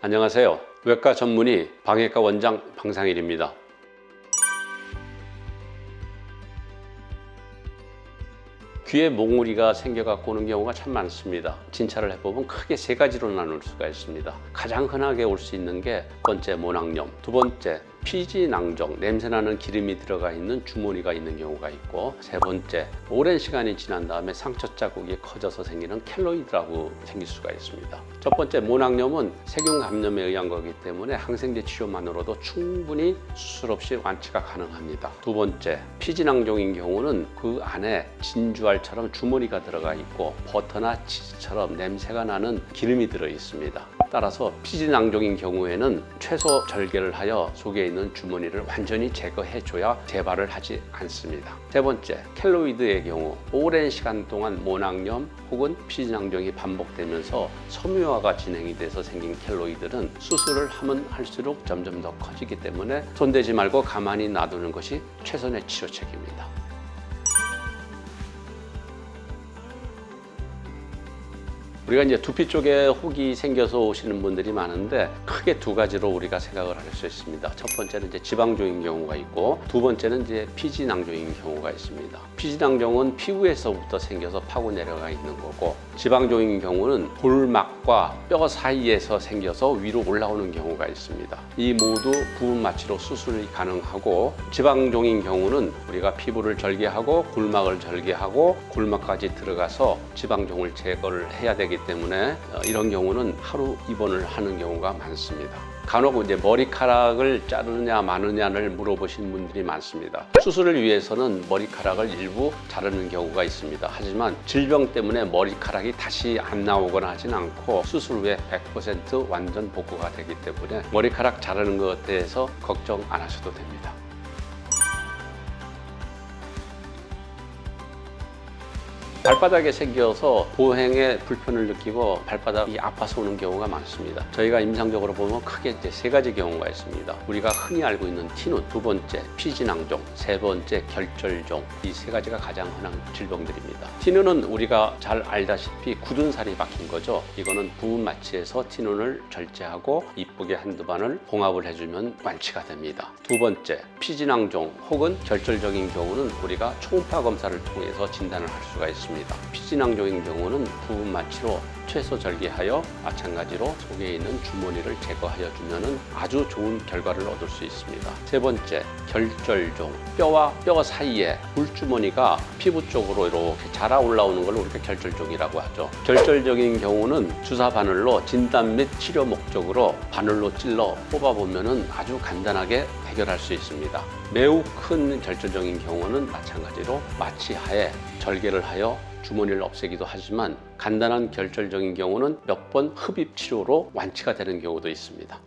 안녕하세요. 외과 전문의 방해과 원장 방상일입니다. 귀에 몽우리가 생겨갖고 오는 경우가 참 많습니다. 진찰을 해보면 크게 세 가지로 나눌 수가 있습니다. 가장 흔하게 올 수 있는 게 첫 번째 모낭염, 두 번째 피지낭종, 냄새나는 기름이 들어가 있는 주머니가 있는 경우가 있고, 세 번째 오랜 시간이 지난 다음에 상처 자국이 커져서 생기는 켈로이드라고 생길 수가 있습니다. 첫 번째 모낭염은 세균 감염에 의한 거기 때문에 항생제 치료만으로도 충분히 수술 없이 완치가 가능합니다. 두 번째 피지낭종인 경우는 그 안에 진주알처럼 주머니가 들어가 있고 버터나 치즈처럼 냄새가 나는 기름이 들어 있습니다. 따라서 피지낭종인 경우에는 최소 절개를 하여 속에 있는 주머니를 완전히 제거해줘야 재발을 하지 않습니다. 세 번째, 켈로이드의 경우 오랜 시간 동안 모낭염 혹은 피지낭종이 반복되면서 섬유화가 진행이 돼서 생긴 켈로이드는 수술을 하면 할수록 점점 더 커지기 때문에 손대지 말고 가만히 놔두는 것이 최선의 치료책입니다. 우리가 이제 두피 쪽에 혹이 생겨서 오시는 분들이 많은데 크게 두 가지로 우리가 생각을 할 수 있습니다. 첫 번째는 이제 지방종인 경우가 있고, 두 번째는 이제 피지낭종인 경우가 있습니다. 피지낭종은 피부에서부터 생겨서 파고 내려가 있는 거고, 지방종인 경우는 골막과 뼈 사이에서 생겨서 위로 올라오는 경우가 있습니다. 이 모두 부분 마취로 수술이 가능하고, 지방종인 경우는 우리가 피부를 절개하고 골막을 절개하고 골막까지 들어가서 지방종을 제거를 해야 되기 때문에 이런 경우는 하루 입원을 하는 경우가 많습니다. 간혹 이제 머리카락을 자르느냐 마느냐를 물어보신 분들이 많습니다. 수술을 위해서는 머리카락을 일부 자르는 경우가 있습니다. 하지만 질병 때문에 머리카락이 다시 안 나오거나 하진 않고 수술 후에 100% 완전 복구가 되기 때문에 머리카락 자르는 것에 대해서 걱정 안 하셔도 됩니다. 발바닥에 생겨서 보행에 불편을 느끼고 발바닥이 아파서 오는 경우가 많습니다. 저희가 임상적으로 보면 크게 이제 세 가지 경우가 있습니다. 우리가 흔히 알고 있는 티눈, 두 번째 피지낭종, 세 번째 결절종, 이 세 가지가 가장 흔한 질병들입니다. 티눈은 우리가 잘 알다시피 굳은 살이 박힌 거죠. 이거는 부분 마취해서 티눈을 절제하고 이쁘게 한두 반을 봉합을 해주면 완치가 됩니다. 두 번째 피지낭종 혹은 결절적인 경우는 우리가 초음파 검사를 통해서 진단을 할 수가 있습니다. 피지낭종인 경우는 부분 마취로 최소 절개하여 마찬가지로 속에 있는 주머니를 제거하여 주면은 아주 좋은 결과를 얻을 수 있습니다. 세 번째, 결절종. 뼈와 뼈 사이에 물주머니가 피부 쪽으로 이렇게 자라 올라오는 걸 우리가 결절종이라고 하죠. 결절적인 경우는 주사 바늘로 진단 및 치료 목적으로 바늘로 찔러 뽑아보면은 아주 간단하게 해결할 수 있습니다. 매우 큰 결절적인 경우는 마찬가지로 마취하에 절개를 하여 주머니를 없애기도 하지만 간단한 결절적인 경우는 몇 번 흡입 치료로 완치가 되는 경우도 있습니다.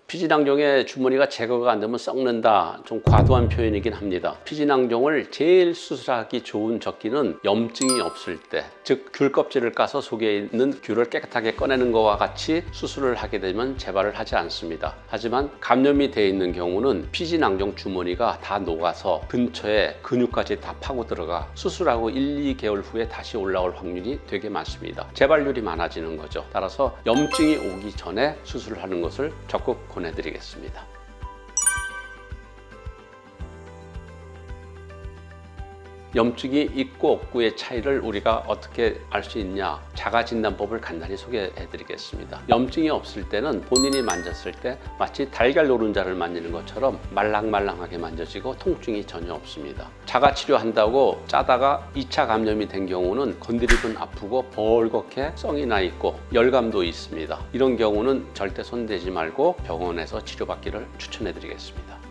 피지낭종의 주머니가 제거가 안 되면 썩는다. 좀 과도한 표현이긴 합니다. 피지낭종을 제일 수술하기 좋은 적기는 염증이 없을 때, 즉 귤 껍질을 까서 속에 있는 귤을 깨끗하게 꺼내는 것과 같이 수술을 하게 되면 재발을 하지 않습니다. 하지만 감염이 되어 있는 경우는 피지낭종 주머니가 다 녹아서 근처에 근육까지 다 파고 들어가 수술하고 1, 2개월 후에 다시 올라올 확률이 되게 많습니다. 재발률이 많아지는 거죠. 따라서 염증이 오기 전에 수술을 하는 것을 적극 권해드리겠습니다. 염증이 있고 없고의 차이를 우리가 어떻게 알 수 있냐, 자가진단법을 간단히 소개해드리겠습니다. 염증이 없을 때는 본인이 만졌을 때 마치 달걀 노른자를 만지는 것처럼 말랑말랑하게 만져지고 통증이 전혀 없습니다. 자가치료한다고 짜다가 2차 감염이 된 경우는 건드리면 아프고 벌겋게 성이 나 있고 열감도 있습니다. 이런 경우는 절대 손대지 말고 병원에서 치료받기를 추천해드리겠습니다.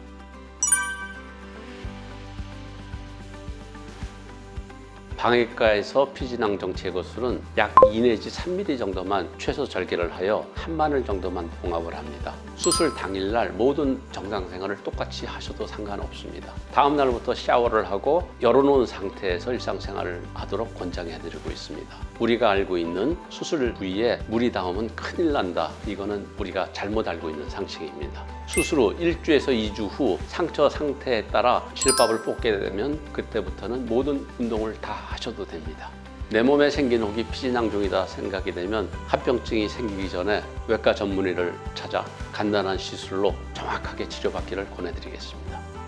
방해과에서 피지낭종 제거술은 약 2 내지 3mm 정도만 최소 절개를 하여 한 바늘 정도만 봉합을 합니다. 수술 당일날 모든 정상생활을 똑같이 하셔도 상관없습니다. 다음 날부터 샤워를 하고 열어놓은 상태에서 일상생활을 하도록 권장해드리고 있습니다. 우리가 알고 있는 수술 부위에 물이 닿으면 큰일 난다. 이거는 우리가 잘못 알고 있는 상식입니다. 수술 후 1주에서 2주 후 상처 상태에 따라 실밥을 뽑게 되면 그때부터는 모든 운동을 다 하셔도 됩니다. 내 몸에 생긴 혹이 피진양 중이다 생각이 되면 합병증이 생기기 전에 외과 전문의를 찾아 간단한 시술로 정확하게 치료받기를 권해드리겠습니다.